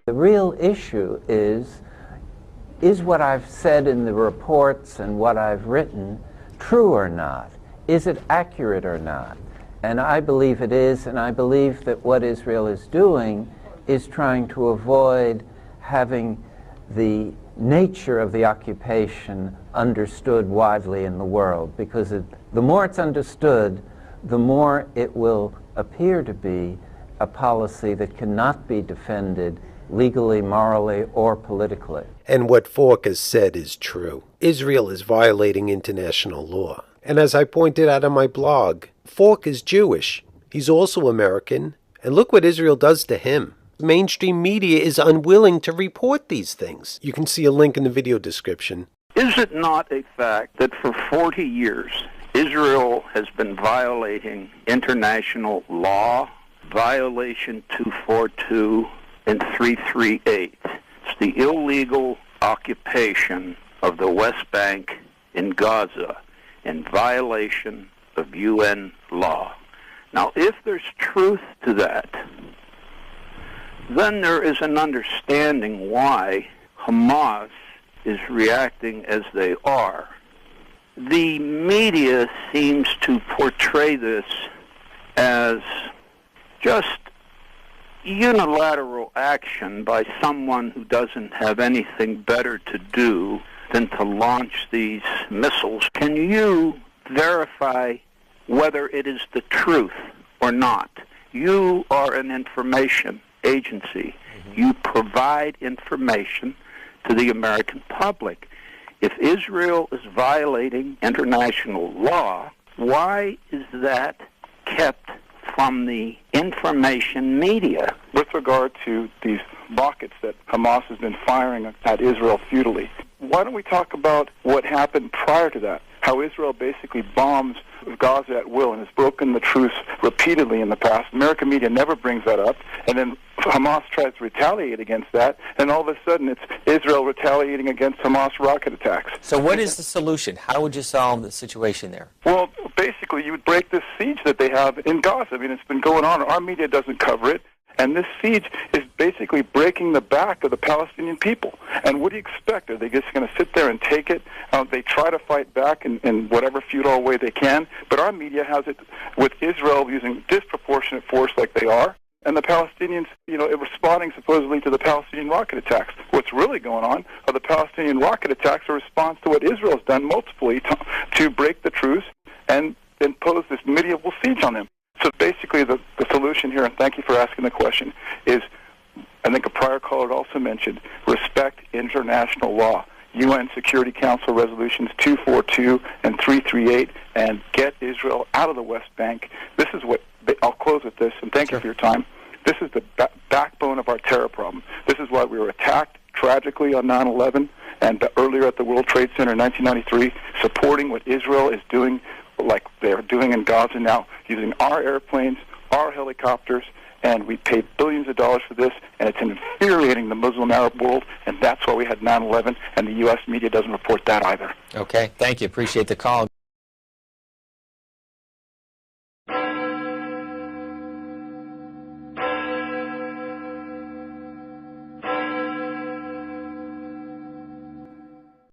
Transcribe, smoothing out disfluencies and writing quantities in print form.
The real issue is what I've said in the reports and what I've written true or not? Is it accurate or not? And I believe it is, and I believe that what Israel is doing is trying to avoid having the nature of the occupation understood widely in the world, because the more it's understood, the more it will appear to be a policy that cannot be defended legally, morally, or politically. And what Falk has said is true. Israel is violating international law. And as I pointed out on my blog, Falk is Jewish. He's also American. And look what Israel does to him. Mainstream media is unwilling to report these things. You can see a link in the video description. Is it not a fact that for 40 years, Israel has been violating international law? Violation 242 and 338. It's the illegal occupation of the West Bank in Gaza in violation of UN law. Now, if there's truth to that, then there is an understanding why Hamas is reacting as they are. The media seems to portray this as just unilateral action by someone who doesn't have anything better to do than to launch these missiles. Can you verify whether it is the truth or not? You are an information agency. You provide information to the American public. If Israel is violating international law, why is that kept from the information media? With regard to these rockets that Hamas has been firing at Israel futilely, why don't we talk about what happened prior to that? How Israel basically bombs Gaza at will and has broken the truce repeatedly in the past. American media never brings that up. And then Hamas tries to retaliate against that, and all of a sudden it's Israel retaliating against Hamas rocket attacks. So what is the solution? How would you solve the situation there? Well, basically you would break this siege that they have in Gaza. I mean, it's been going on. Our media doesn't cover it. And this siege is basically breaking the back of the Palestinian people. And what do you expect? Are they just going to sit there and take it? They try to fight back in whatever futile way they can. But our media has it with Israel using disproportionate force like they are, and the Palestinians, responding supposedly to the Palestinian rocket attacks. What's really going on are the Palestinian rocket attacks a response to what Israel's done multiply to break the truce and impose this medieval siege on them. So basically the solution here, and thank you for asking the question, is, I think a prior caller also mentioned, respect international law. UN Security Council resolutions 242 and 338, and get Israel out of the West Bank. This is what, I'll close with this, and thank you for your time. This is the backbone of our terror problem. This is why we were attacked tragically on 9/11 and earlier at the World Trade Center in 1993, supporting what Israel is doing, like they're doing in Gaza now, using our airplanes, our helicopters, and we paid billions of dollars for this, and it's infuriating the Muslim Arab world, and that's why we had 9/11, and the U.S. media doesn't report that either. Okay, thank you. Appreciate the call.